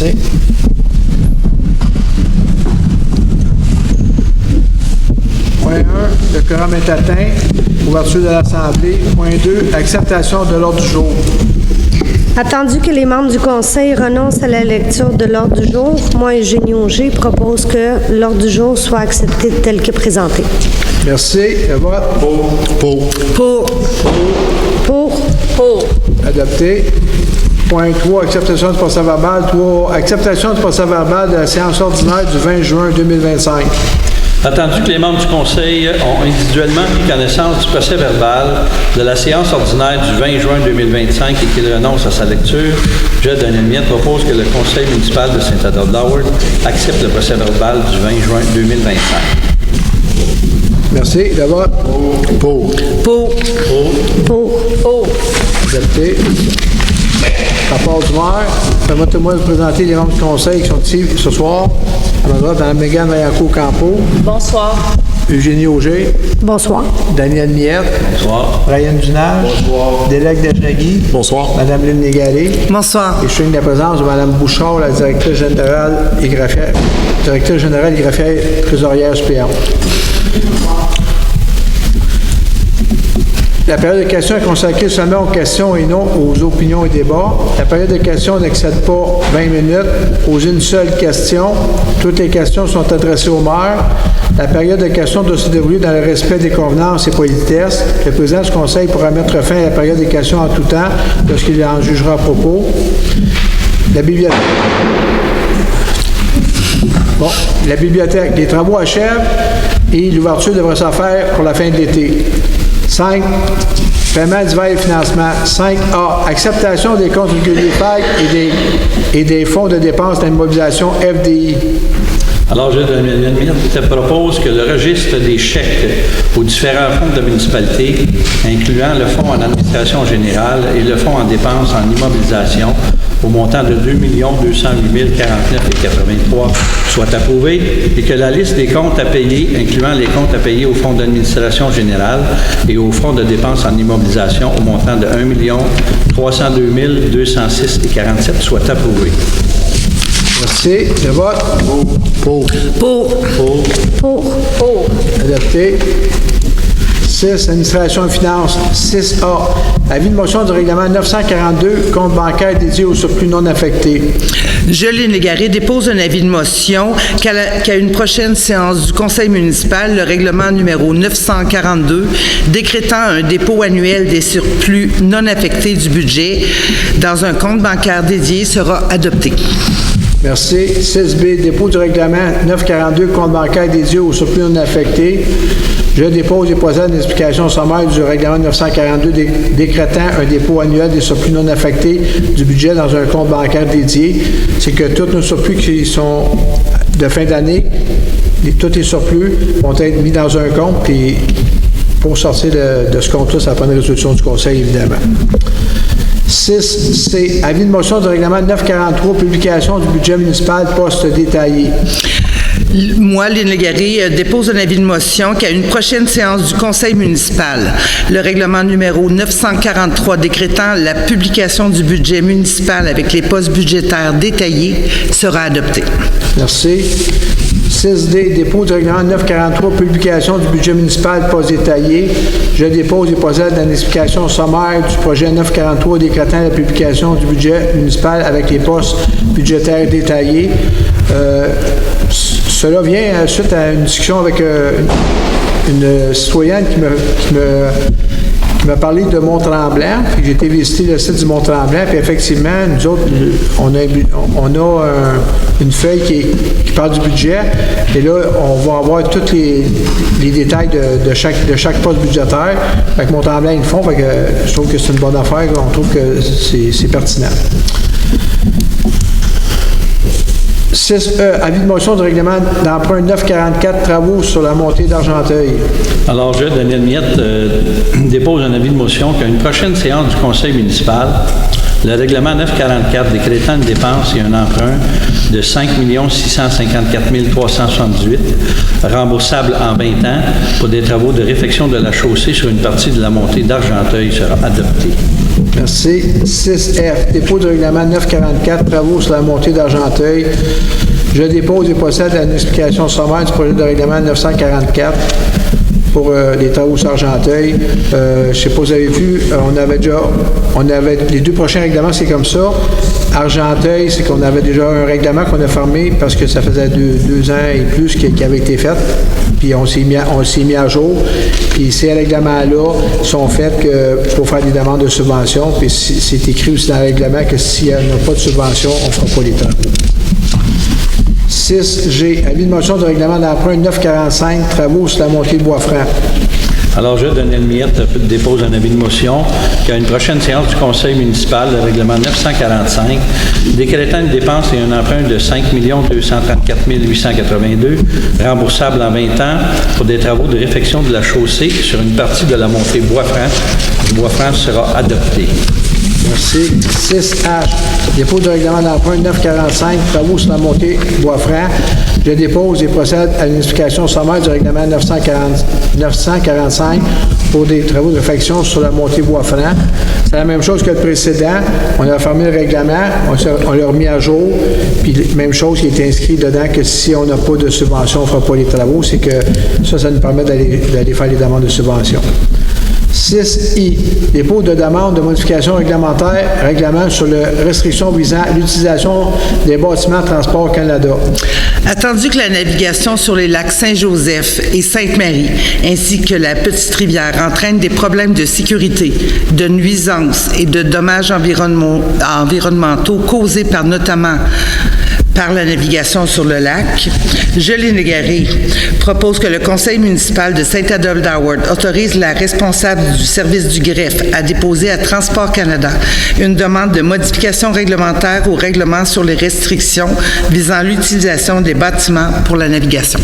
Merci. Point 1, le quorum est atteint. Ouverture de l'Assemblée. Point 2, acceptation de l'ordre du jour. Attendu que les membres du Conseil renoncent à la lecture de l'ordre du jour, moi, Eugénie Auger, propose que l'ordre du jour soit accepté tel que présenté. Merci. Le vote. Pour. Adopté. Point 3, acceptation du procès-verbal. 3, acceptation du procès-verbal de la séance ordinaire du 20 juin 2025. Attendu que les membres du Conseil ont individuellement pris connaissance du procès-verbal de la séance ordinaire du 20 juin 2025 et qu'ils renoncent à sa lecture, je, Daniel Miette, propose que le Conseil municipal de Saint-Adolphe-d'Howard accepte le procès-verbal du 20 juin 2025. Merci. Le vote. Pour. Adopté. Rapport du maire. Permettez-moi de vous présenter les membres du Conseil qui sont ici ce soir. À ma droite, Mme Mégane Vaillancourt-Campeau. Bonsoir. Eugénie Auger. Bonsoir. Daniel Miette. Bonsoir. Brian Dunage. Bonsoir. Délègue Dejnagui. Bonsoir. Mme Lynn Légaré. Bonsoir. Et je souligne la présence de Mme Bouchard, la directrice générale et greffière trésorière suppléante. La période de questions est consacrée seulement aux questions et non aux opinions et débats. La période de questions n'excède pas 20 minutes. Posez une seule question. Toutes les questions sont adressées au maire. La période de questions doit se dérouler dans le respect des convenances et politesses. Le président du Conseil pourra mettre fin à la période de questions en tout temps lorsqu'il en jugera à propos. La bibliothèque. Bon, la bibliothèque. Les travaux achèvent et l'ouverture devrait se faire pour la fin de l'été. 5. Paiement divers et financement. 5A. Acceptation des comptes réguliers PAC et des fonds de dépenses d'immobilisation FDI. Alors, je te propose que le registre des chèques aux différents fonds de la municipalité, incluant le fonds en administration générale et le fonds en dépenses en immobilisation, au montant de 2 208 049,83 soit approuvé et que la liste des comptes à payer, incluant les comptes à payer au fonds d'administration générale et au fonds de dépenses en immobilisation au montant de 1 302 206,47 soit approuvé. Merci. Le vote. Pour. Adopté. 6. Administration et finances. 6A. Avis de motion du règlement 942, compte bancaire dédié au surplus non affecté. Je, Lynn Légaré, dépose un avis de motion qu'à une prochaine séance du Conseil municipal, le règlement numéro 942, décrétant un dépôt annuel des surplus non affectés du budget dans un compte bancaire dédié sera adopté. Merci. 6B, dépôt du règlement 942, compte bancaire dédié au surplus non affecté. Je dépose et procède à une explication sommaire du règlement 942 décrétant un dépôt annuel des surplus non affectés du budget dans un compte bancaire dédié. C'est que tous nos surplus qui sont de fin d'année, tous les surplus vont être mis dans un compte, puis pour sortir de ce compte-là, ça prend une résolution du Conseil, évidemment. 6C, avis de motion du règlement 943, publication du budget municipal poste détaillé. Moi, Lynn Légaré, dépose un avis de motion qu'à une prochaine séance du Conseil municipal, le règlement numéro 943 décrétant la publication du budget municipal avec les postes budgétaires détaillés sera adopté. Merci. 6D, dépôt du règlement 943, publication du budget municipal poste détaillé. Je dépose et procède à une explication sommaire du projet 943 décrétant la publication du budget municipal avec les postes budgétaires détaillés. Cela vient suite à une discussion avec une citoyenne qui m'a parlé de Mont-Tremblant. J'ai été visiter le site du Mont-Tremblant, puis effectivement, nous autres, on a une feuille qui parle du budget, et là, on va avoir tous les détails de chaque poste budgétaire. Fait que Mont-Tremblant, ils le font, fait que je trouve que c'est une bonne affaire, on trouve que c'est pertinent. 6E, avis de motion du règlement d'emprunt 944, travaux sur la montée d'Argenteuil. Alors, je, Daniel Miette, dépose un avis de motion qu'à une prochaine séance du Conseil municipal, Le règlement 944 décrétant une dépense et un emprunt de 5 654 378 remboursable en 20 ans pour des travaux de réfection de la chaussée sur une partie de la montée d'Argenteuil sera adopté. Merci. 6F, dépôt du règlement 944, travaux sur la montée d'Argenteuil. Je dépose et procède à une explication sommaire du projet de règlement 944 pour les travaux sur Argenteuil. Je ne sais pas si vous avez vu, on avait les deux prochains règlements, c'est comme ça. Argenteuil, c'est qu'on avait déjà un règlement qu'on a fermé parce que ça faisait deux ans et plus qui avait été fait. Puis on s'est mis à jour. Puis ces règlements-là sont faits pour faire des demandes de subvention. Puis c'est écrit aussi dans le règlement que s'il n'y a pas de subvention, on ne fera pas les travaux. 6G, avis de motion de règlement d'emprunt 945, travaux sur la montée de Bois-Franc. Alors, je, Daniel Miette, dépose un avis de motion qu'à une prochaine séance du Conseil municipal, le règlement 945, décrétant une dépense et un emprunt de 5 234 882, remboursable en 20 ans pour des travaux de réfection de la chaussée sur une partie de la montée Bois-Franc. Bois-Franc sera adopté. Merci. 6H, dépôt de règlement d'emprunt 945, travaux sur la montée Bois-Franc. Je dépose et procède à une explication sommaire du règlement 945 pour des travaux de réfection sur la montée Bois-Franc. C'est la même chose que le précédent. On a fermé le règlement, on l'a remis à jour, puis même chose qui est inscrit dedans que si on n'a pas de subvention, on ne fera pas les travaux. C'est que ça nous permet d'aller faire les demandes de subvention. 6I, dépôt de demande de modification règlement sur les restrictions visant l'utilisation des bâtiments Transport Canada. Attendu que la navigation sur les lacs Saint-Joseph et Sainte-Marie, ainsi que la Petite-Rivière, entraîne des problèmes de sécurité, de nuisances et de dommages environnementaux causés notamment par la navigation sur le lac, Gelée-Légaré propose que le conseil municipal de Saint-Adolphe-d'Howard autorise la responsable du service du greffe à déposer à Transport Canada une demande de modification réglementaire au règlement sur les restrictions visant l'utilisation des bâtiments pour la navigation.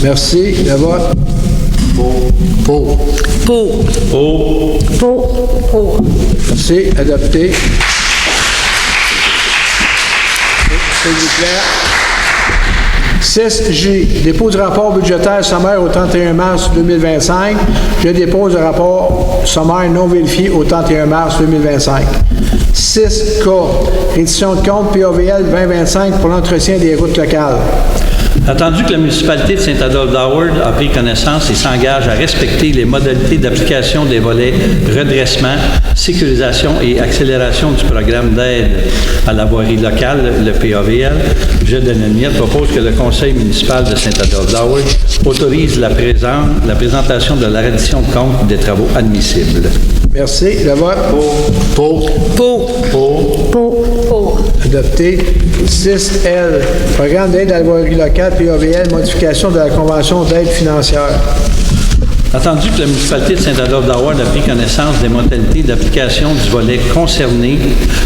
Merci. Le vote. Pour. Merci. Adopté. S'il vous plaît. 6G, dépôt du rapport budgétaire sommaire au 31 mars 2025. Je dépose le rapport sommaire non vérifié au 31 mars 2025. 6K, rédition de compte PAVL 2025 pour l'entretien des routes locales. Attendu que la municipalité de Saint-Adolphe-d'Howard a pris connaissance et s'engage à respecter les modalités d'application des volets redressement, sécurisation et accélération du programme d'aide à la voirie locale, le PAVL, je, Daniel Miette, propose que le conseil municipal de Saint-Adolphe-d'Howard autorise la présentation de la reddition de compte des travaux admissibles. Merci. Le vote. Pour. Adopté. 6L, programme d'aide à la voirie locale, PAVL, modification de la convention d'aide financière. Attendu que la municipalité de Saint-Adolphe-d'Howard a pris connaissance des modalités d'application du volet concerné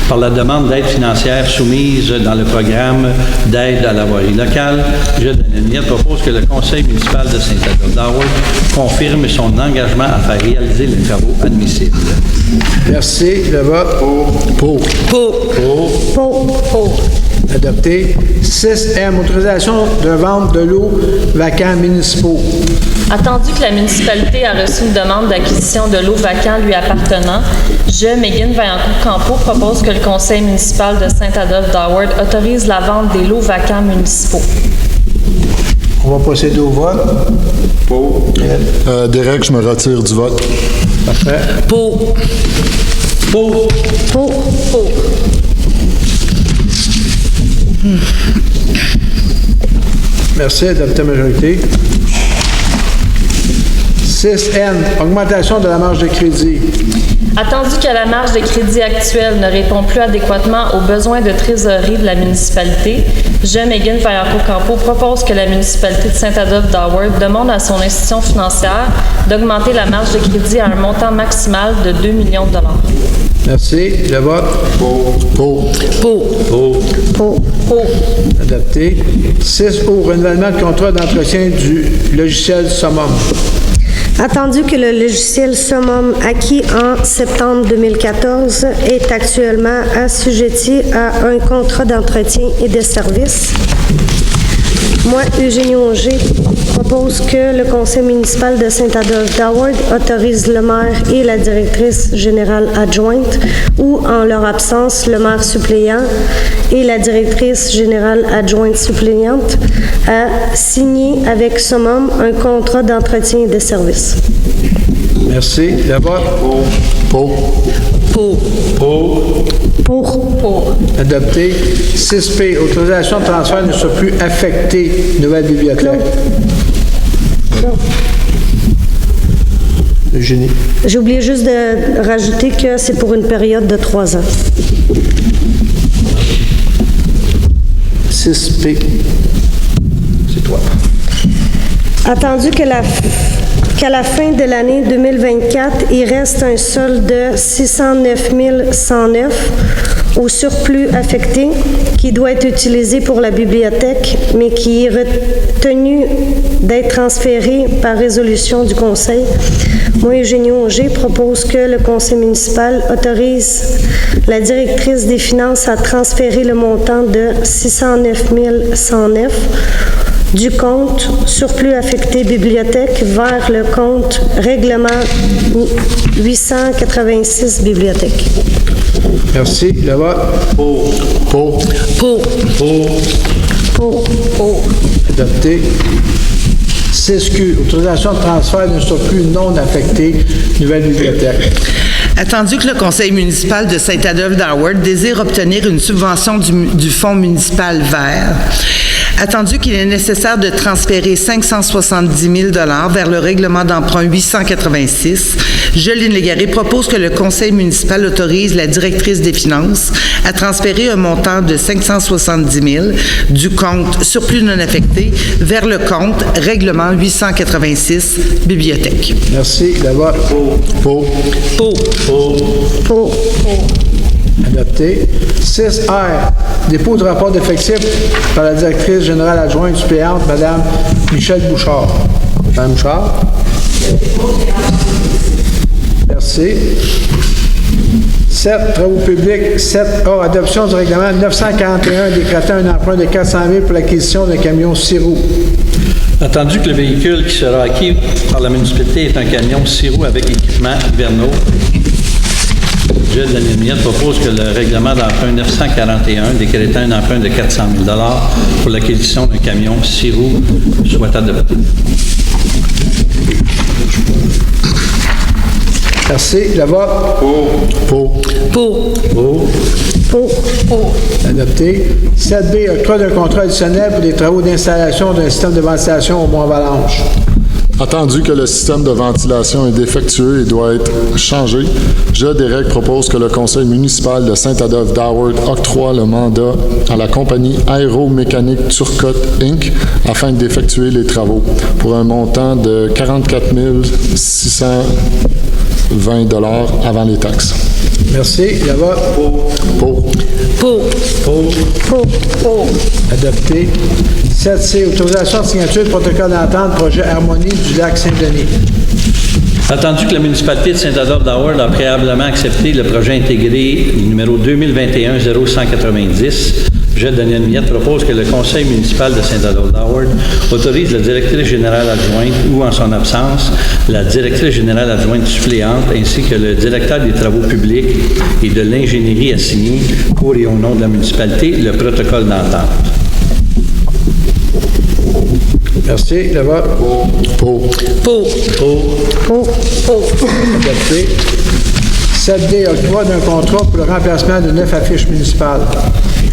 par la demande d'aide financière soumise dans le programme d'aide à la voirie locale, je, Daniel Miette, propose que le conseil municipal de Saint-Adolphe-d'Howard confirme son engagement à faire réaliser les travaux admissibles. Merci. Le vote. Pour. Adopté. 6M, autorisation de vente de lots vacants municipaux. Attendu que la municipalité a reçu une demande d'acquisition de lots vacants lui appartenant, je, Megan Vaillancourt-Campeau, propose que le conseil municipal de Saint-Adolphe-d'Howard autorise la vente des lots vacants municipaux. On va procéder au vote. Pour. Derek, je me retire du vote. Parfait. Pour. Merci, adopté majorité. 6N, augmentation de la marge de crédit. Attendu que la marge de crédit actuelle ne répond plus adéquatement aux besoins de trésorerie de la municipalité, je, Megan Vaillancourt-Campeau, propose que la municipalité de Saint-Adolphe-d'Howard demande à son institution financière d'augmenter la marge de crédit à un montant maximal de 2 millions de dollars. Merci. Le vote. Pour. Adopté. 6O, renouvellement de contrat d'entretien du logiciel Summum. Attendu que le logiciel Summum, acquis en septembre 2014, est actuellement assujetti à un contrat d'entretien et de services, moi, Eugénie Auger, propose que le conseil municipal de Saint-Adolphe-d'Howard autorise le maire et la directrice générale adjointe ou, en leur absence, le maire suppléant et la directrice générale adjointe suppléante à signer avec Summum un contrat d'entretien et de services. Merci. Le vote? Pour. Adopté. 6P, autorisation de transfert ne soit plus affectée. Nouvelle bibliothèque. Eugénie. J'ai oublié juste de rajouter que c'est pour une période de 3 ans. 6P. C'est toi. Attendu qu'à la fin de l'année 2024, il reste un solde de 609 109 au surplus affecté qui doit être utilisé pour la bibliothèque, mais qui est retenu d'être transféré par résolution du Conseil. Moi, Eugénie Auger, propose que le Conseil municipal autorise la directrice des finances à transférer le montant de 609 109 du compte surplus affecté bibliothèque vers le compte règlement 886 bibliothèque. Merci. Le vote? Pour. Adopté. 6Q, autorisation de transfert d'un surplus non affecté. Nouvelle bibliothèque. Attendu que le conseil municipal de Saint-Adolphe-d'Howard désire obtenir une subvention du fonds municipal vert, attendu qu'il est nécessaire de transférer 570 000 $ vers le règlement d'emprunt 886, Jolene Légaré propose que le conseil municipal autorise la directrice des finances à transférer un montant de 570 000 du compte surplus non affecté vers le compte règlement 886 bibliothèque. Merci. Le vote? Pour. Adopté. 6R, dépôt de rapport d'effectifs par la directrice générale adjointe suppléante, Mme Michèle Bouchard. Mme Bouchard. Merci. 7, travaux publics. 7A, adoption du règlement 941 décrétant un emprunt de 400 000 pour l'acquisition d'un camion 6 roues. Attendu que le véhicule qui sera acquis par la municipalité est un camion 6 roues avec équipement hivernaux, Daniel Miette propose que le règlement d'emprunt 941 décrétant un emprunt de 400 000 $ pour l'acquisition d'un camion 6 roues soit adopté. Merci. Le vote? Pour. Adopté. 7B, octroi d'un contrat additionnel pour des travaux d'installation d'un système de ventilation au Mont-Avalanche. Attendu que le système de ventilation est défectueux et doit être changé, je, Derek, propose que le conseil municipal de Saint-Adolphe-d'Howard octroie le mandat à la compagnie Aéromécanique Turcotte Inc. afin d'effectuer les travaux pour un montant de 44 620 $ avant les taxes. Merci. Le vote? Pour. Adopté. 7C, autorisation de signature de protocole d'entente projet Harmonie du lac Saint-Denis. Attendu que la municipalité de Saint-Adolphe-d'Howard a préalablement accepté le projet intégré numéro 2021-0190, je, Daniel Miette, propose que le conseil municipal de Saint-Adolphe-d'Howard autorise la directrice générale adjointe ou, en son absence, la directrice générale adjointe suppléante ainsi que le directeur des travaux publics et de l'ingénierie à signer pour et au nom de la municipalité le protocole d'entente. Merci. Le vote? Adopté. 7D, octroi d'un contrat pour le remplacement de 9 affiches municipales.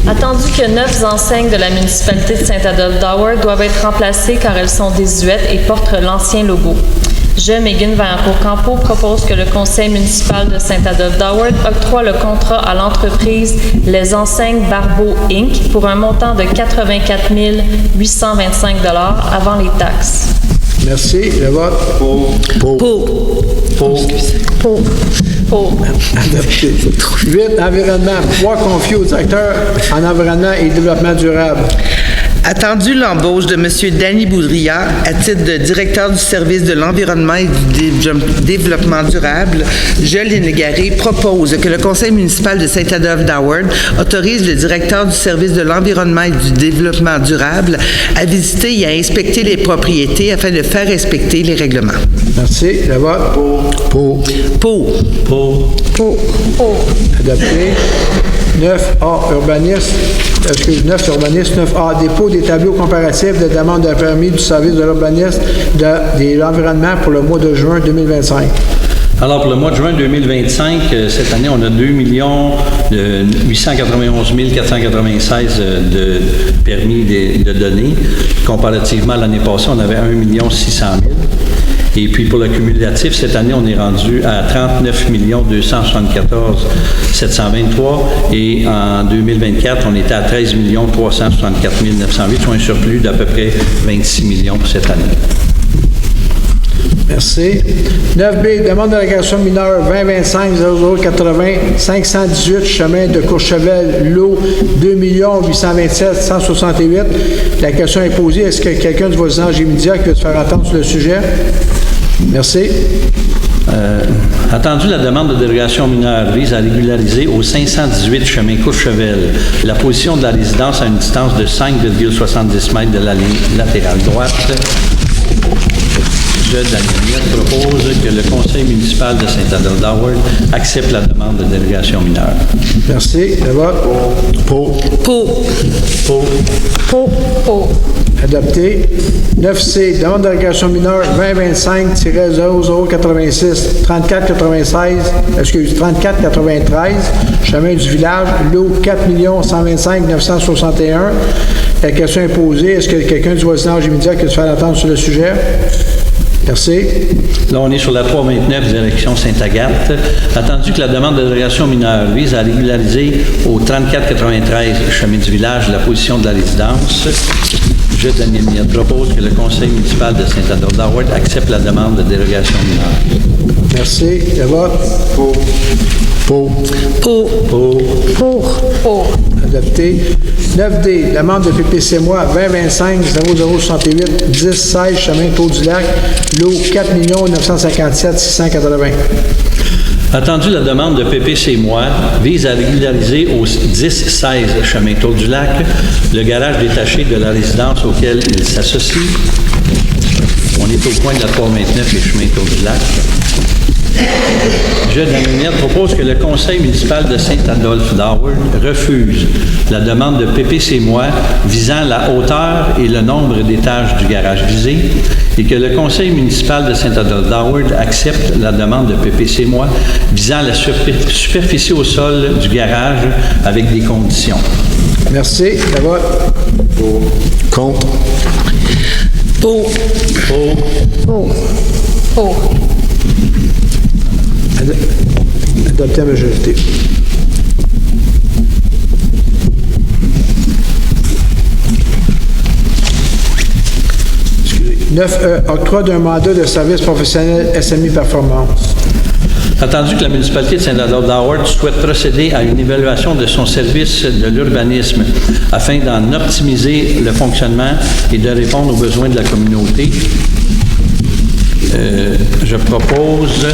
Attendu que 9 enseignes de la municipalité de Saint-Adolphe-d'Howard doivent être remplacées car elles sont désuètes et portent l'ancien logo. Je, Megan Vaillancourt-Campeau, propose que le conseil municipal de Saint-Adolphe-d'Howard octroie le contrat à l'entreprise Les Enseignes Barbeau Inc. pour un montant de 84 825 $ avant les taxes. Merci. Le vote? Adopté. 8, environnement. Pouvoir confier au directeur en environnement et développement durable. Attendu l'embauche de M. Danny Boudria à titre de directeur du service de l'environnement et du développement durable, je, Lynn Légaré, propose que le conseil municipal de Saint-Adolphe-d'Howard autorise le directeur du service de l'environnement et du développement durable à visiter et à inspecter les propriétés afin de faire respecter les règlements. Merci. Le vote. Pour. Adopté. 9A, urbanisme. 9A, dépôt des tableaux comparatifs de demande de permis du service de l'urbanisme de l'environnement pour le mois de juin 2025. Alors, pour le mois de juin 2025, cette année, on a 2 891 496 de permis de données. Comparativement à l'année passée, on avait 1 600 000. Et puis, pour le cumulatif, cette année, on est rendu à 39 274 723. Et en 2024, on était à 13 364 908, soit un surplus d'à peu près 26 millions pour cette année. Merci. 9B, demande de délégation mineure 2025-0080, 518 chemin de Courchevel, lot 2 827 168. La question est posée, est-ce que quelqu'un du voisinage immédiat qui veut se faire entendre sur le sujet? Merci. Attendu la demande de délégation mineure vise à régulariser au 518 chemin Courchevel la position de la résidence à une distance de 5,70 mètres de la ligne latérale droite. Je, Daniel, propose que le conseil municipal de Saint-Adolphe-d'Howard accepte la demande de délégation mineure. Merci. Le vote. Pour. Adopté. 9C, demande de délégation mineure 2025-0086 3493, chemin du village, lot 4 125 961. La question est posée. Est-ce que quelqu'un du voisinage immédiat qui veut se faire entendre sur le sujet? Merci. Là, on est sur la 329, direction Sainte-Agathe. Attendu que la demande de délégation mineure vise à régulariser au 3493 chemin du village la position de la résidence, je, Daniel Miette, propose que le conseil municipal de Saint-Adolphe-d'Howard accepte la demande de délégation mineure. Merci. Le vote. Pour. Adopté. 9D, demande de PPC-moi 2025-0068 1016 chemin Tour-du-Lac, lot 4 957 680. Attendu la demande de PPC-moi vise à régulariser au 10-16 chemin Tour-du-Lac le garage détaché de la résidence auquel il s'associe. On est au coin de la 329 et chemin Tour-du-Lac. Je, Daniel, propose que le conseil municipal de Saint-Adolphe-d'Howard refuse la demande de PPC-moi visant la hauteur et le nombre d'étages du garage visé et que le conseil municipal de Saint-Adolphe-d'Howard accepte la demande de PPC-moi visant la superficie au sol du garage avec des conditions. Merci. Le vote. Contre. Adopté à majorité. 9E, octroi d'un mandat de service professionnel SMI Performance. Attendu que la municipalité de Saint-Adolphe-d'Howard souhaite procéder à une évaluation de son service de l'urbanisme afin d'en optimiser le fonctionnement et de répondre aux besoins de la communauté, je propose,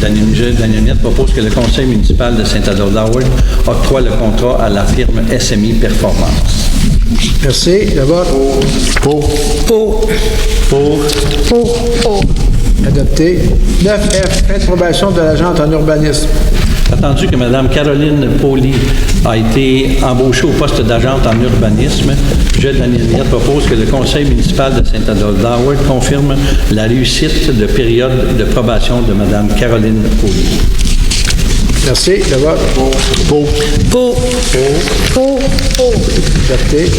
Daniel Miette propose que le conseil municipal de Saint-Adolphe-d'Howard octroie le contrat à la firme SMI Performance. Merci. Le vote. Adopté. 9F, fin de probation de l'agente en urbanisme. Attendu que Mme Caroline Poli a été embauchée au poste d'agente en urbanisme, je, Daniel Miette, propose que le conseil municipal de Saint-Adolphe-d'Howard confirme la réussite de période de probation de Mme Caroline Poli. Merci. Le vote. Adopté.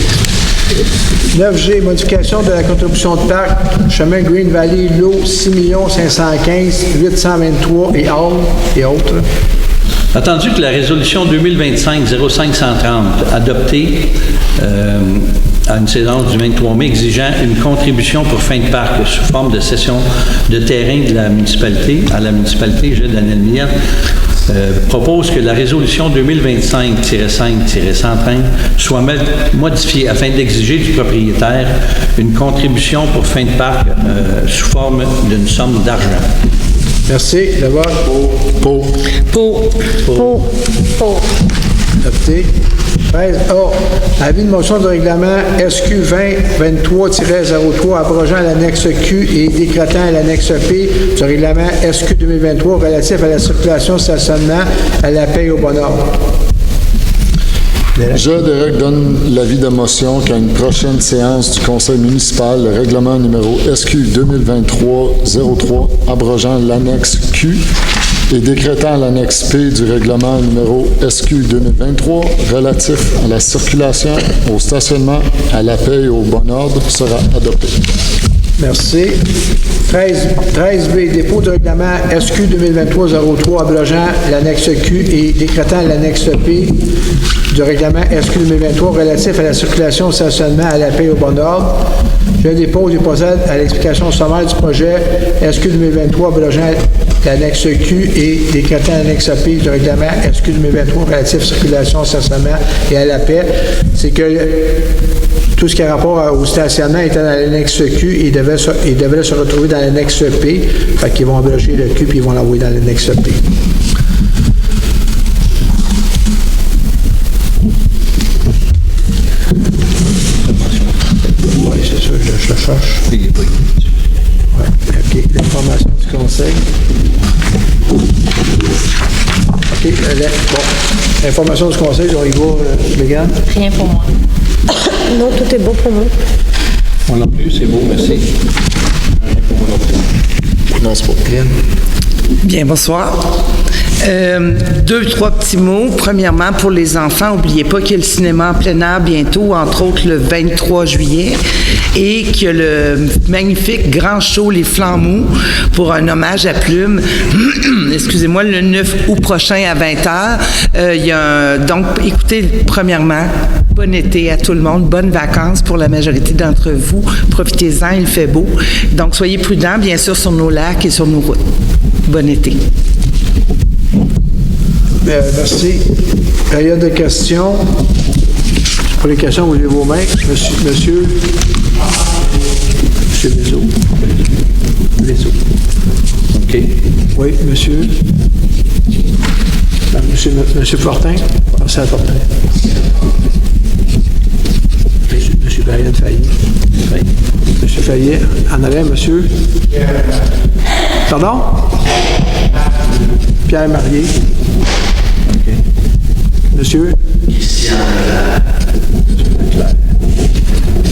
9G, modification de la contribution de parc, chemin Green Valley, lot 6 515 823 et autres. Attendu que la résolution 2025-05-130, adoptée à une séance du 23 mai, exigeant une contribution pour fin de parc sous forme de cession de terrain de la municipalité, à la municipalité, je, Daniel Miette, propose que la résolution 2025-5-130 soit modifiée afin d'exiger du propriétaire une contribution pour fin de parc sous forme d'une somme d'argent. Merci. Le vote? Pour. Adopté. 13A. Avis de motion de règlement SQ 2023-03 abrogeant l'annexe Q et décrétant l'annexe P du règlement SQ 2023 relatif à la circulation, stationnement, à la paie au bon ordre. Je, Derek, donne l'avis de motion qu'à une prochaine séance du conseil municipal, le règlement numéro SQ 2023-03 abrogeant l'annexe Q et décrétant l'annexe P du règlement numéro SQ 2023 relatif à la circulation, au stationnement, à la paie et au bon ordre sera adopté. Merci. 13B, dépôt de règlement SQ 2023-03 abrogeant l'annexe Q et décrétant l'annexe P du règlement SQ 2023 relatif à la circulation, au stationnement, à la paie et au bon ordre. Je dépose et procède à l'explication sommaire du projet SQ 2023 abrogeant l'annexe Q et décrétant l'annexe P du règlement SQ 2023 relatif à la circulation, au stationnement et à la paie. C'est que tout ce qui a rapport au stationnement était dans l'annexe Q et devait se retrouver dans l'annexe P. Fait qu'ils vont abroger le Q puis ils vont l'envoyer dans l'annexe P. Oui, c'est ça, je cherche. Oui, OK. L'information du conseil. OK. Bon. L'information du conseil, on y va, Mégane? Rien pour moi. Non, tout est beau pour moi. Moi non plus, c'est beau, merci. Rien pour moi non plus. Non, c'est pas. Bien, bonsoir. 2-3 petits mots. Premièrement, pour les enfants, n'oubliez pas qu'il y a le cinéma en plein air bientôt, entre autres le 23 juillet, et qu'il y a le magnifique grand show Les Flancs Mous pour un hommage à Plume. Excusez-moi, le 9 août prochain à 20h. Donc, écoutez, premièrement, bon été à tout le monde, bonnes vacances pour la majorité d'entre vous. Profitez-en, il fait beau. Donc, soyez prudents, bien sûr, sur nos lacs et sur nos routes. Bon été. Merci. Période de questions. Pour les questions, vous levez vos mains. Monsieur Vézo. OK. Oui, monsieur. Monsieur Fortin. Passez à Fortin. Monsieur Brian Faillier. Monsieur Faillier. En arrière, monsieur. Pardon? Pierre Marier. OK. Monsieur? Christian Leclerc.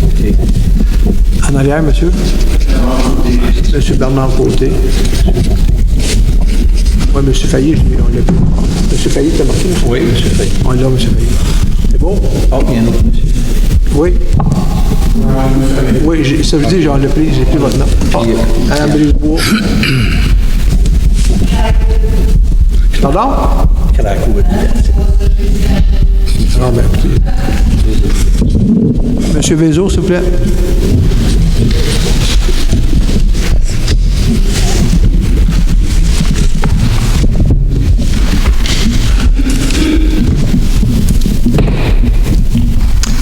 OK. En arrière, monsieur? Monsieur Bernard Côté. Oui, monsieur Faillier, on l'a plus. Monsieur Faillier, t'as marqué? Oui, monsieur Faillier. On l'a, monsieur Faillier. C'est bon? Oh, il y a un autre monsieur. Oui. Oui, ça veut dire j'en ai pris, j'ai pris votre nom. Madame Brisebois. Pardon? Non, mais écoutez. Monsieur Vézo, s'il vous plaît.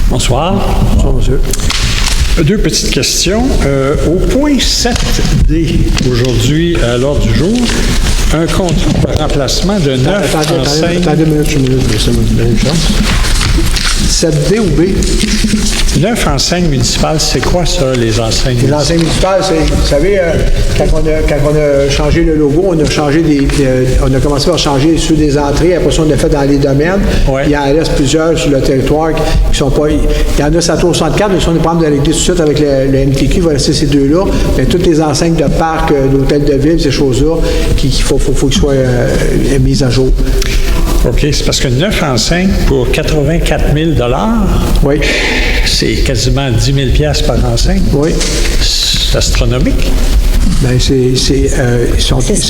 Bonsoir. Bonsoir, monsieur. Deux petites questions. Au point 7D, aujourd'hui, à l'ordre du jour, un contrat de remplacement de 9 enseignes... Attendez une minute, laissez-moi une donner une chance. 7D ou B? 9 enseignes municipales, c'est quoi ça, les enseignes Les municipales? enseignes municipales, vous savez, quand on a changé le logo, on a commencé par changer ceux des entrées, après ça on a fait dans les domaines. Ouais. Il en reste plusieurs sur le territoire qui sont pas... Il y en a ça tour 64, mais si on est pas de régler tout de suite avec le MTQ, il va rester ces deux-là. Mais toutes les enseignes de parc, d'hôtels de ville, ces choses-là, qu'il faut qu'ils soient mises à jour. OK, c'est parce que 9 enseignes pour 84 000 $, Oui. c'est quasiment 10 000 $ par enseigne. Oui. C'est astronomique. Bien, ces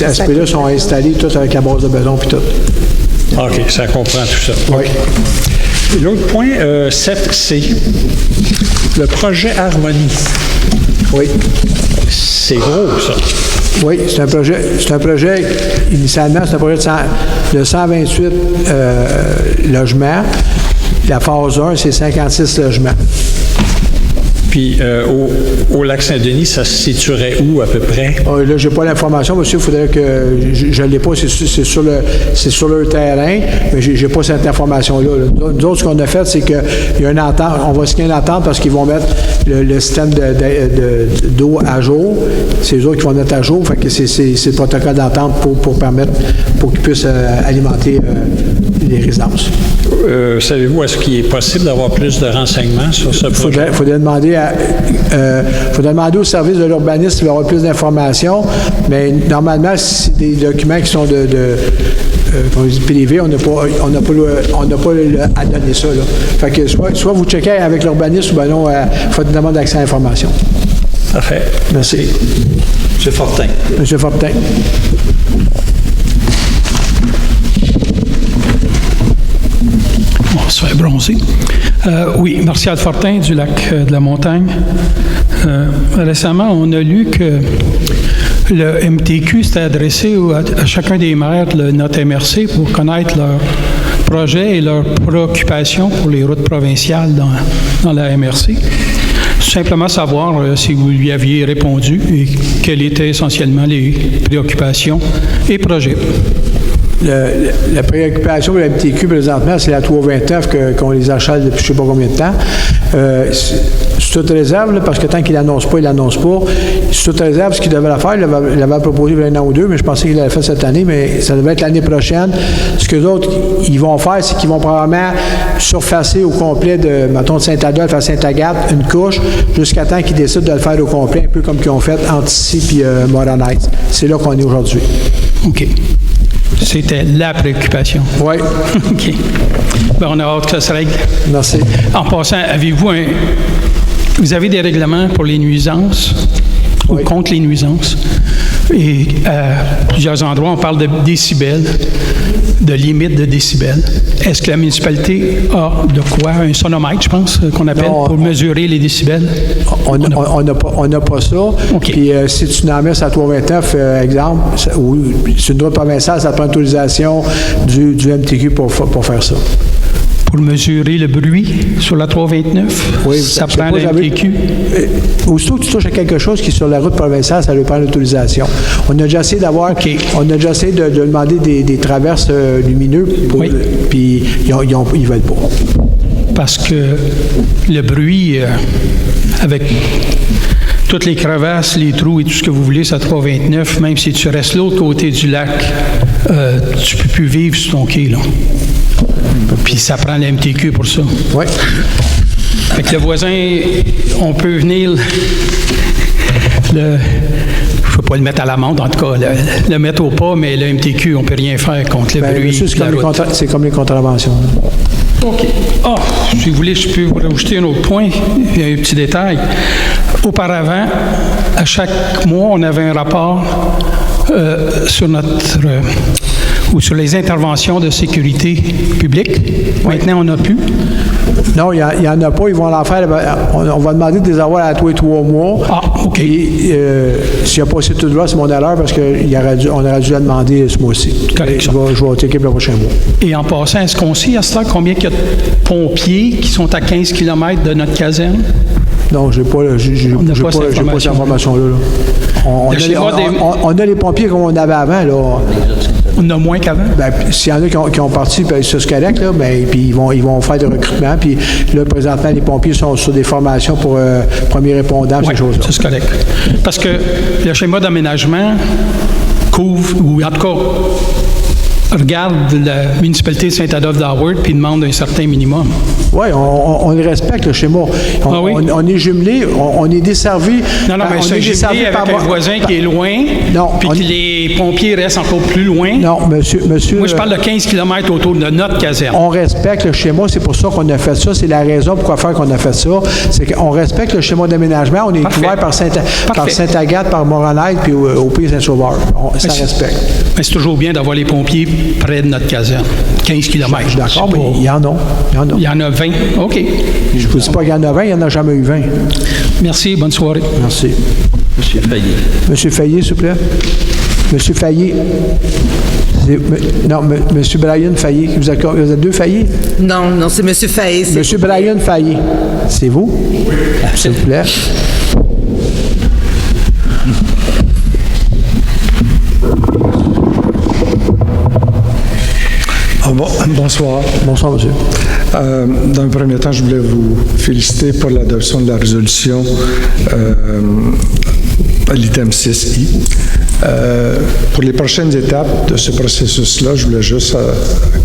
aspects-là sont installés tous avec la base de béton puis tout. OK, ça comprend tout ça. Oui. L'autre point, 7C, le projet Harmonie. Oui. C'est gros, ça. Oui, c'est un projet, initialement, c'est un projet de 128 logements. La phase 1, c'est 56 logements. Puis au Lac-Saint-Denis, ça se situerait où à peu près? Là, je n'ai pas l'information, monsieur. Il faudrait que je ne l'ai pas. C'est sur le terrain, mais je n'ai pas cette information-là. Nous autres, ce qu'on a fait, c'est qu'il y a une entente. On va signer une entente parce qu'ils vont mettre le système d'eau à jour. C'est eux autres qui vont mettre à jour. Fait que c'est le protocole d'entente pour qu'ils puissent alimenter les résidences. Savez-vous, est-ce qu'il est possible d'avoir plus de renseignements sur ce projet? Il faudrait demander au service de l'urbanisme s'il va y avoir plus d'informations, mais normalement, si c'est des documents qui sont privés, on n'a pas à donner ça. Là. Fait que soit vous checkez avec l'urbanisme ou bien non, il faut une demande d'accès à l'information. Parfait. Merci. M. Fortin. M. Fortin. On se fait bronzer. Oui, Martial Fortin du lac de la Montagne. Récemment, on a lu que le MTQ s'était adressé à chacun des maires de notre MRC pour connaître leurs projets et leurs préoccupations pour les routes provinciales dans la MRC. Simplement savoir si vous lui aviez répondu et quelles étaient essentiellement les préoccupations et projets. La préoccupation de la MTQ présentement, c'est la 329 qu'on les achète depuis je ne sais pas combien de temps. C'est toute réserve, là, parce que tant qu'il l'annonce pas, il l'annonce pas. C'est toute réserve, ce qu'il devait faire, il l'avait proposé il y a un an ou deux, mais je pensais qu'il l'avait fait cette année, mais ça devait être l'année prochaine. Ce que les autres, ils vont faire, c'est qu'ils vont probablement surfacer au complet de, mettons, de Saint-Adolphe à Sainte-Agathe, une couche, jusqu'à temps qu'ils décident de le faire au complet, un peu comme qu'ils ont fait entre ici et Moronite. C'est là qu'on est aujourd'hui. OK. C'était la préoccupation. Oui. OK. Ben, on a hâte que ça se règle. Merci. En passant, vous avez des règlements pour les nuisances ou contre les nuisances? Et à plusieurs endroits, on parle de décibels, de limite de décibels. Est-ce que la municipalité a de quoi? Un sonomètre, je pense, qu'on appelle, pour mesurer les décibels? On n'a pas ça. Okay. Puis si tu n'en mets à 329, exemple, ou c'est une route provinciale, ça prend l'autorisation du MTQ pour faire ça. Pour mesurer le bruit sur la 329, oui, ça prend la MTQ. Aussitôt que tu touches à quelque chose qui est sur la route provinciale, ça lui prend l'autorisation. On a déjà essayé de demander des traverses lumineux, puis ils veulent pas. Parce que le bruit, avec toutes les crevasses, les trous et tout ce que vous voulez, c'est à 329, même si tu restes l'autre côté du lac, tu ne peux plus vivre sur ton quai, là. Puis ça prend la MTQ pour ça. Oui. Fait que le voisin, on peut venir je ne peux pas le mettre à l'amende, en tout cas, le mettre au pas, mais le MTQ, on ne peut rien faire contre le bruit. Monsieur, c'est comme les contraventions. OK. Si vous voulez, je peux vous rajouter un autre point, il y a un petit détail. Auparavant, à chaque mois, on avait un rapport sur ou sur les interventions de sécurité publique. Maintenant, on n'a plus. Non, il n'y en a pas. Ils vont l'en faire. On va demander de les avoir à tous les 3 mois. OK. Et s'il n'y a pas assez de tout droit, c'est mon erreur parce qu'on aurait dû la demander ce mois-ci. Je vais checker pour le prochain mois. Et en passant, est-ce qu'on sait à ce temps combien il y a de pompiers qui sont à 15 km de notre caserne? Non, je n'ai pas cette information-là. On a les pompiers comme on avait avant, là. On a moins qu'avant? S'il y en a qui ont parti, ça c'est correct, là, puis ils vont faire des recrutements. Puis là, présentement, les pompiers sont sur des formations pour premiers répondants, ces choses-là. C'est correct. Parce que le schéma d'aménagement couvre, ou en tout cas, regarde la municipalité de Saint-Adolphe-d'Howard puis demande un certain minimum. Oui, on respecte le schéma. On est jumelé, on est desservi. Non, mais c'est jumelé avec un voisin qui est loin, puis que les pompiers restent encore plus loin. Non, monsieur... Moi, je parle de 15 km autour de notre caserne. On respecte le schéma, c'est pour ça qu'on a fait ça. C'est la raison pourquoi qu'on a fait ça. C'est qu'on respecte le schéma d'aménagement. On est couvert par Sainte-Agathe, par Moronite, puis au Pays Saint-Sauveur. Ça respecte. Mais c'est toujours bien d'avoir les pompiers près de notre caserne. 15 km. Je suis d'accord, mais il y en a. Il y en a 20. OK. Je ne vous dis pas qu'il y en a 20, il n'y en a jamais eu 20. Merci, bonne soirée. Merci. Monsieur Fayet. Monsieur Fayet, s'il vous plaît. Monsieur Fayet. Non, Monsieur Brian Fayet. Vous êtes deux Fayet? Non, c'est M. Fayet. Monsieur Brian Fayet. C'est vous? Oui. S'il vous plaît. Bonsoir. Bonsoir, monsieur. Dans le premier temps, je voulais vous féliciter pour l'adoption de la résolution à l'item 6I. Pour les prochaines étapes de ce processus-là, je voulais juste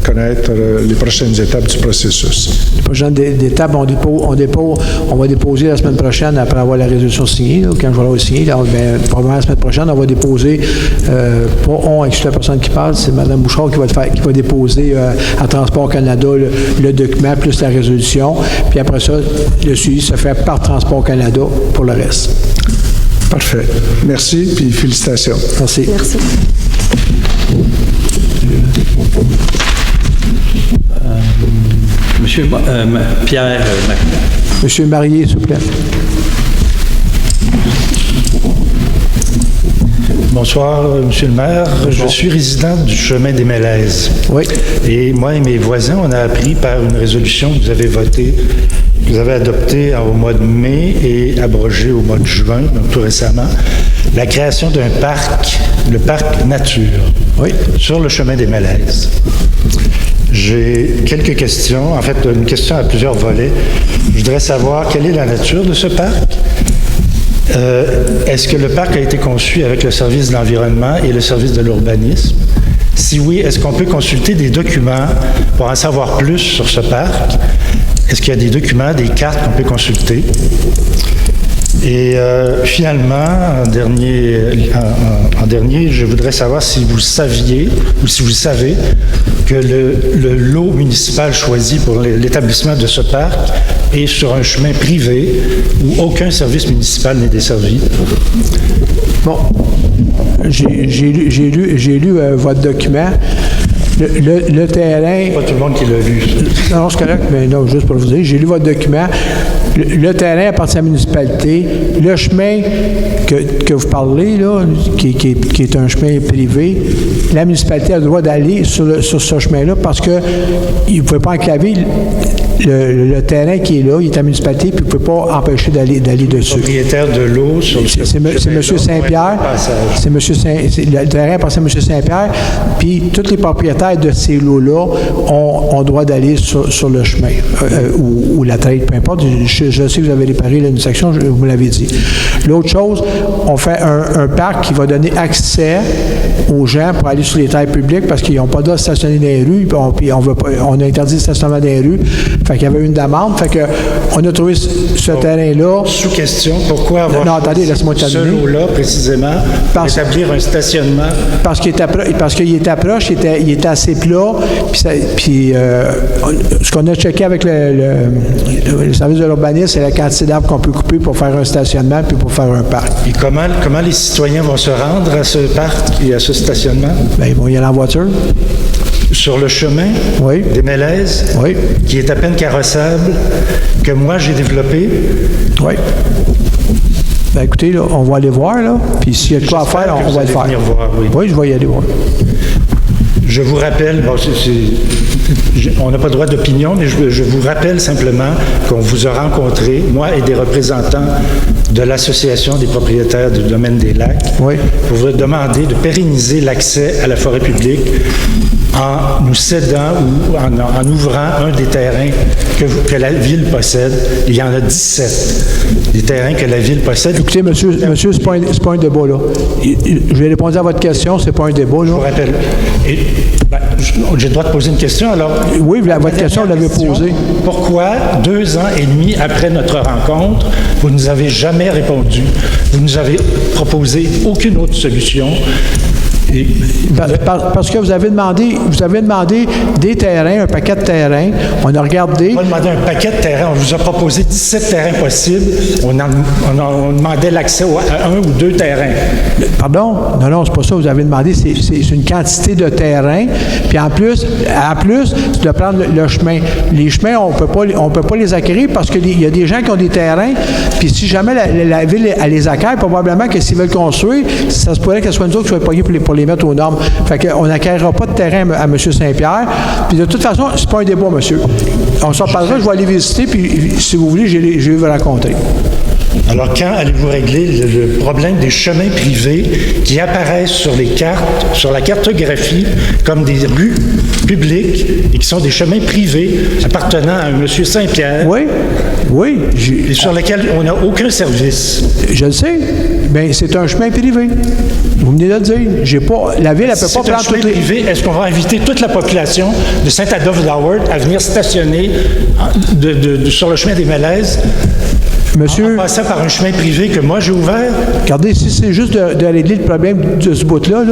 connaître les prochaines étapes du processus. Les prochaines étapes, on va déposer la semaine prochaine, après avoir la résolution signée, là, quand je vais l'avoir signée, probablement la semaine prochaine, on va déposer, pas on exclut la personne qui parle, c'est Mme Bouchard qui va déposer à Transport Canada le document plus la résolution, puis après ça, le suivi se fait par Transport Canada pour le reste. Parfait. Merci, puis félicitations. Merci. Merci. Monsieur Pierre Macron. Monsieur Marié, s'il vous plaît. Bonsoir, Monsieur le maire. Bonjour. Je suis résident du chemin des Mélèzes. Oui. Et moi et mes voisins, on a appris par une résolution que vous avez votée, que vous avez adoptée au mois de mai et abrogée au mois de juin, donc tout récemment, la création d'un parc, le parc Nature, oui, sur le chemin des Mélèzes. J'ai quelques questions, en fait, une question à plusieurs volets. Je voudrais savoir quelle est la nature de ce parc. Est-ce que le parc a été conçu avec le service de l'environnement et le service de l'urbanisme? Si oui, est-ce qu'on peut consulter des documents pour en savoir plus sur ce parc? Est-ce qu'il y a des documents, des cartes qu'on peut consulter? Et finalement, en dernier, je voudrais savoir si vous saviez ou si vous savez que le lot municipal choisi pour l'établissement de ce parc est sur un chemin privé où aucun service municipal n'est desservi. Bon, j'ai lu votre document. Le terrain... Pas tout le monde qui l'a lu. Non, c'est correct, mais non, juste pour vous dire, j'ai lu votre document. Le terrain appartient à la municipalité. Le chemin que vous parlez, là, qui est un chemin privé, la municipalité a le droit d'aller sur ce chemin-là parce qu'il ne pouvait pas enclaver le terrain qui est là, il est à la municipalité, puis il ne peut pas empêcher d'aller dessus. Le propriétaire de l'eau sur le c'est M. Saint-Pierre. Le terrain appartient à M. Saint-Pierre, puis tous les propriétaires de ces lots-là ont droit d'aller sur le chemin, ou la traite, peu importe. Je sais que vous avez réparé une section, vous me l'avez dit. L'autre chose, on fait un parc qui va donner accès aux gens pour aller sur les terres publiques parce qu'ils n'ont pas le droit de stationner dans les rues, puis on a interdit le stationnement dans les rues. Fait qu'il y avait une demande. Fait que on a trouvé ce terrain-là. Sous question, pourquoi avoir ce lot-là précisément pour établir un stationnement? Parce qu'il était proche, il était assez plat. Puis ce qu'on a checké avec le service de l'urbanisme, c'est la quantité d'arbres qu'on peut couper pour faire un stationnement puis pour faire un parc. Et comment les citoyens vont se rendre à ce parc et à ce stationnement? Bien, ils vont y aller en voiture. Sur le chemin oui. des Mélèzes, oui. qui est à peine carrossable, que moi j'ai développé. Oui. Ben écoutez, là, on va aller voir, là. Puis s'il y a de quoi à faire, on va le faire. Venir voir, oui. Oui, je vais y aller voir. Je vous rappelle, on n'a pas le droit d'opinion, mais je vous rappelle simplement qu'on vous a rencontré, moi et des représentants de l'Association des propriétaires du domaine des lacs, oui. pour vous demander de pérenniser l'accès à la forêt publique en nous cédant ou en ouvrant un des terrains que la Ville possède. Il y en a 17, des terrains que la Ville possède. Écoutez, monsieur, c'est pas un débat, là. Je vais répondre à votre question, c'est pas un débat, là. Je vous rappelle. J'ai le droit de poser une question, alors... Oui, votre question, vous l'avez posée. Pourquoi, 2 ans et demi après notre rencontre, vous ne nous avez jamais répondu? Vous ne nous avez proposé aucune autre solution Parce que vous avez demandé des terrains, un paquet de terrains. On a regardé. On a demandé un paquet de terrains. On vous a proposé 17 terrains possibles. On demandait l'accès à 1 ou 2 terrains. Pardon? Non, c'est pas ça. Vous avez demandé, c'est une quantité de terrains. Puis en plus, tu dois prendre le chemin. Les chemins, on peut pas les acquérir parce qu'il y a des gens qui ont des terrains. Puis si jamais la ville elle les acquiert, probablement que s'ils veulent construire, ça se pourrait que ce soit nous autres qui soient payés pour les mettre aux normes. Fait qu'on n'acquérera pas de terrain à M. Saint-Pierre. Puis de toute façon, c'est pas un débat, monsieur. On s'en parlera, je vais aller visiter, puis si vous voulez, je vais vous raconter. Alors, quand allez-vous régler le problème des chemins privés qui apparaissent sur les cartes, sur la cartographie, comme des rues publiques et qui sont des chemins privés appartenant à un M. Saint-Pierre? Oui. Et sur lesquels on n'a aucun service. Je le sais. Bien, c'est un chemin privé. Vous venez de le dire. La ville, elle ne peut pas prendre toutes les... privé, est-ce qu'on va inviter toute la population de Saint-Adolphe-d'Howard à venir stationner sur le chemin des Malaises? Monsieur, en passant par un chemin privé que moi j'ai ouvert? Regardez, si c'est juste de régler le problème de ce bout-là,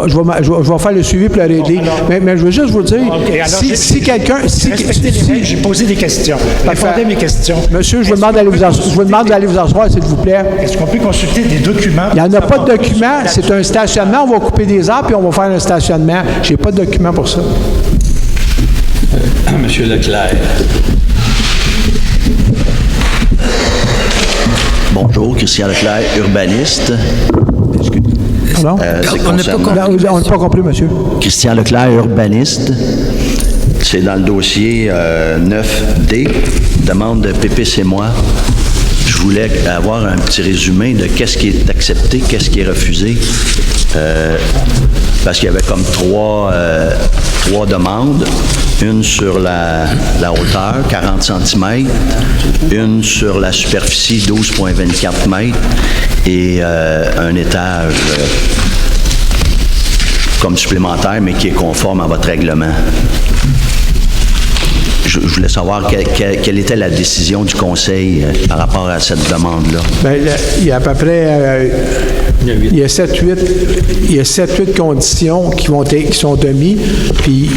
je vais faire le suivi pour le régler. Mais je veux juste vous dire, si quelqu'un... J'ai posé des questions. Répondez à mes questions. Monsieur, je vous demande d'aller vous asseoir, s'il vous plaît. Est-ce qu'on peut consulter des documents? Il n'y en a pas de documents. C'est un stationnement. On va couper des arbres puis on va faire un stationnement. Je n'ai pas de documents pour ça. Monsieur Leclerc. Bonjour, Christian Leclerc, urbaniste. Pardon? On n'a pas compris, monsieur. Christian Leclerc, urbaniste. C'est dans le dossier 9D, demande de Pépis et moi. Je voulais avoir un petit résumé de qu'est-ce qui est accepté, qu'est-ce qui est refusé. Parce qu'il y avait comme trois demandes. Une sur la hauteur, 40 cm, une sur la superficie, 12,24 mètres, et un étage comme supplémentaire, mais qui est conforme à votre règlement. Je voulais savoir quelle était la décision du Conseil par rapport à cette demande-là. Bien, il y a à peu près... il y a 7-8 conditions qui sont demises, puis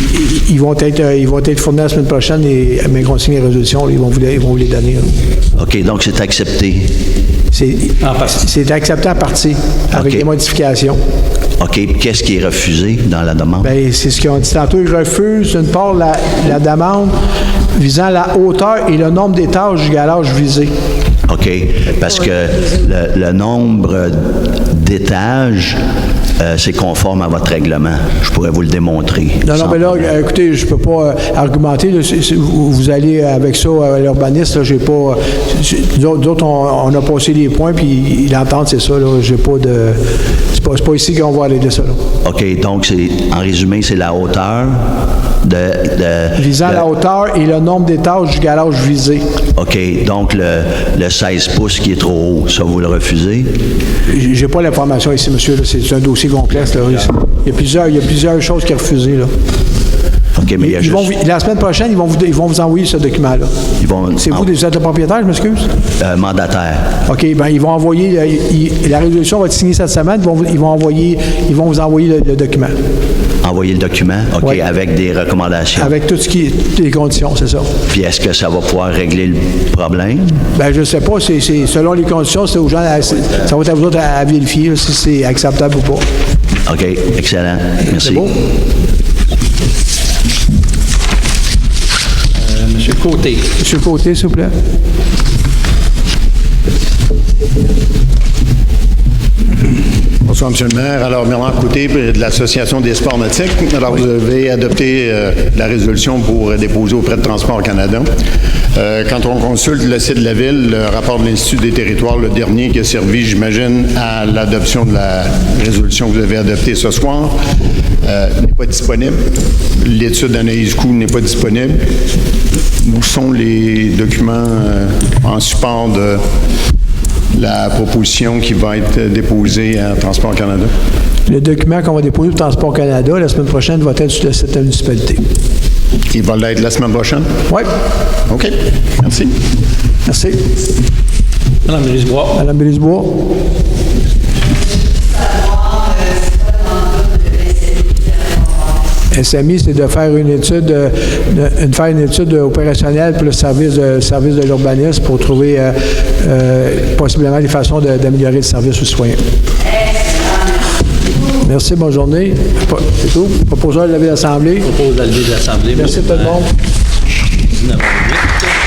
ils vont être fournis la semaine prochaine, et mes consignes et résolutions, ils vont vous les donner. OK, donc c'est accepté. C'est accepté en partie, avec des modifications. OK. Qu'est-ce qui est refusé dans la demande? Bien, c'est ce qu'ils ont dit tantôt. Ils refusent, d'une part, la demande visant la hauteur et le nombre d'étages du garage visé. OK. Parce que le nombre d'étages, c'est conforme à votre règlement. Je pourrais vous le démontrer. Non, mais là, écoutez, je ne peux pas argumenter. Là, vous allez avec ça à l'urbaniste. J'ai pas... Nous autres, on a passé les points, puis l'entente, c'est ça. Là, j'ai pas de... C'est pas ici qu'on va régler ça. Là. OK. Donc, en résumé, c'est la hauteur visant la hauteur et le nombre d'étages du garage visé. OK. Donc, le 16 pouces qui est trop haut, ça, vous le refusez? J'ai pas l'information ici, monsieur. Là. C'est un dossier complexe. Là. Il y a plusieurs choses qui sont refusées. Là. OK, mais la semaine prochaine, ils vont vous envoyer ce document-là. Vous êtes le propriétaire, je m'excuse? Mandataire. OK, bien, ils vont envoyer... la résolution va être signée cette semaine. Ils vont vous envoyer le document. Envoyer le document? OK, oui. Avec des recommandations? Avec toutes les conditions, c'est ça. Puis est-ce que ça va pouvoir régler le problème? Bien, je ne sais pas. C'est selon les conditions, c'est aux gens... ça va être à vous autres à vérifier si c'est acceptable ou pas. OK, excellent. Merci. C'est beau? Monsieur Côté. Monsieur Côté, s'il vous plaît. Bonsoir, M. le maire. Alors, Bernard Côté de l'Association des sports nautiques. Alors, vous avez adopté la résolution pour déposer auprès de Transport Canada. Quand on consulte le site de la Ville, le rapport de l'Institut des territoires, le dernier qui a servi, j'imagine, à l'adoption de la résolution que vous avez adoptée ce soir, n'est pas disponible. L'étude d'analyse coût n'est pas disponible. Où sont les documents en support de la proposition qui va être déposée à Transport Canada? Le document qu'on va déposer au Transport Canada, la semaine prochaine, va être sur le site de la municipalité. Il va l'être la semaine prochaine? Oui. OK. Merci. Merci. Madame Brisebois. Madame Brisebois. SMI, c'est de faire une étude, opérationnelle pour le service de l'urbanisme pour trouver possiblement des façons d'améliorer le service aux citoyens. Merci, bonne journée. C'est tout. Proposeur de lever l'Assemblée. Propose de lever l'Assemblée. Merci tout le monde. 19h08.